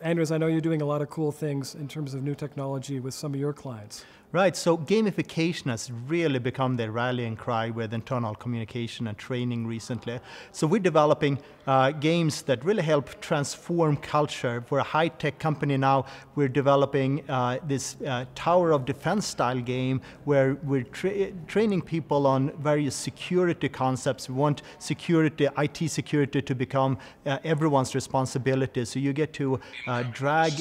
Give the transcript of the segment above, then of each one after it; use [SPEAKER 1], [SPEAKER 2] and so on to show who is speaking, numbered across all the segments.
[SPEAKER 1] Anders, I know you're doing a lot of cool things in terms of new technology with some of your clients.
[SPEAKER 2] Right, so gamification has really become the rallying cry with internal communication and training recently. So we're developing games that really help transform culture. For a high-tech company now, we're developing this tower of defense style game where we're training people on various security concepts. We want security, IT security to become everyone's responsibility. So you get to drag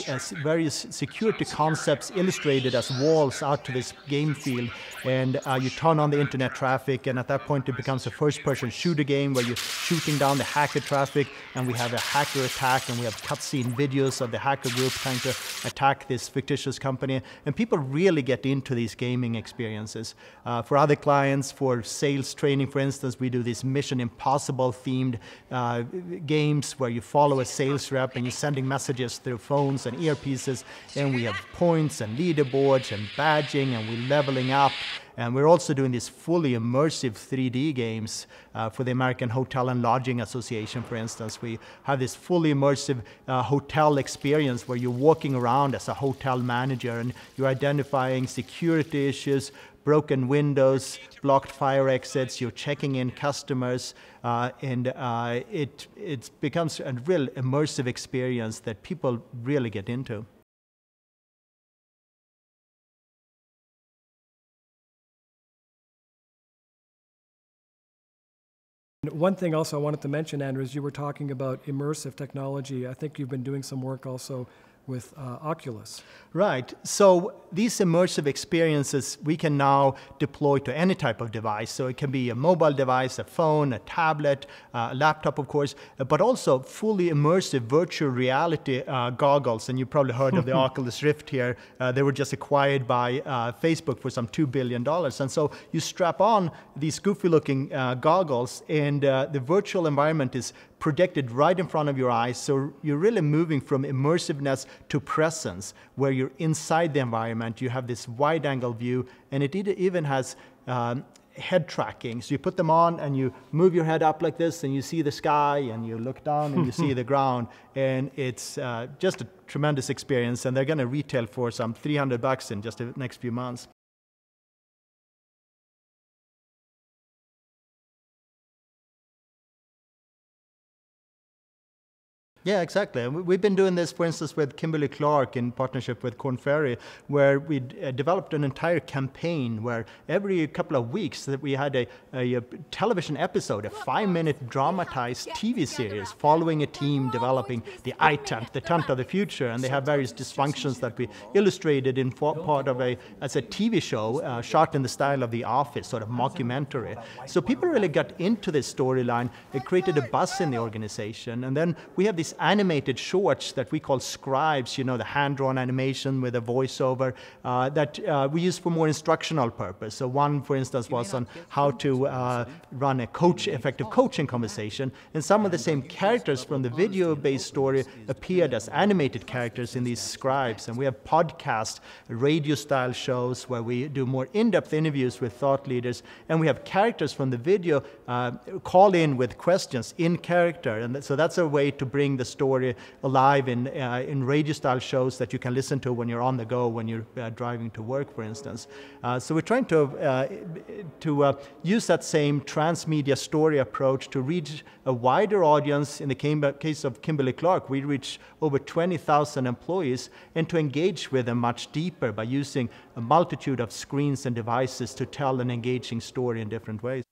[SPEAKER 2] various security concepts illustrated as walls out to this game field, and you turn on the internet traffic, and at that point it becomes a first-person shooter game where you're shooting down the hacker traffic, and we have a hacker attack, and we have cutscene videos of the hacker group trying to attack this fictitious company, and people really get into these gaming experiences. For other clients, for sales training, for instance, we do these Mission Impossible themed games where you follow a sales rep and you're sending messages through phones and earpieces, and we have points and leaderboards and badging, and we're leveling up. And we're also doing these fully immersive 3D games for the American Hotel and Lodging Association, for instance. We have this fully immersive hotel experience where you're walking around as a hotel manager and you're identifying security issues, broken windows, blocked fire exits, you're checking in customers, and it becomes a real immersive experience that people really get into.
[SPEAKER 1] One thing also I wanted to mention, Anders, you were talking about immersive technology. I think you've been doing some work also with Oculus.
[SPEAKER 2] Right. So these immersive experiences we can now deploy to any type of device. So it can be a mobile device, a phone, a tablet, a laptop, of course, but also fully immersive virtual reality goggles. And you've probably heard of the Oculus Rift here. They were just acquired by Facebook for some $2 billion. And so you strap on these goofy-looking goggles, and the virtual environment is projected right in front of your eyes, so you're really moving from immersiveness to presence, where you're inside the environment. You have this wide-angle view, and it even has head tracking. So you put them on, and you move your head up like this, and you see the sky, and you look down, and you see the ground, and it's just a tremendous experience, and they're going to retail for some $300 in just the next few months. Yeah, exactly. We've been doing this, for instance, with Kimberly-Clark in partnership with Korn Ferry, where we developed an entire campaign where every couple of weeks that we had a television episode, a 5-minute dramatized TV series following a team developing the iTent, the tent of the future, and they have various dysfunctions that we illustrated in part of as a TV show shot in the style of The Office, sort of mockumentary. So people really got into this storyline. It created a buzz in the organization, and then we have these animated shorts that we call scribes, you know, the hand-drawn animation with a voiceover that we use for more instructional purpose. So one, for instance, was on how to run a effective coaching conversation, and some of the same characters from the video-based story appeared as animated characters in these scribes. And we have podcast, radio-style shows where we do more in-depth interviews with thought leaders, and we have characters from the video call in with questions in character, and so that's a way to bring the story alive in radio-style shows that you can listen to when you're on the go, when you're driving to work, for instance. So we're trying to use that same transmedia story approach to reach a wider audience. In the case of Kimberly-Clark, we reach over 20,000 employees, and to engage with them much deeper by using a multitude of screens and devices to tell an engaging story in different ways.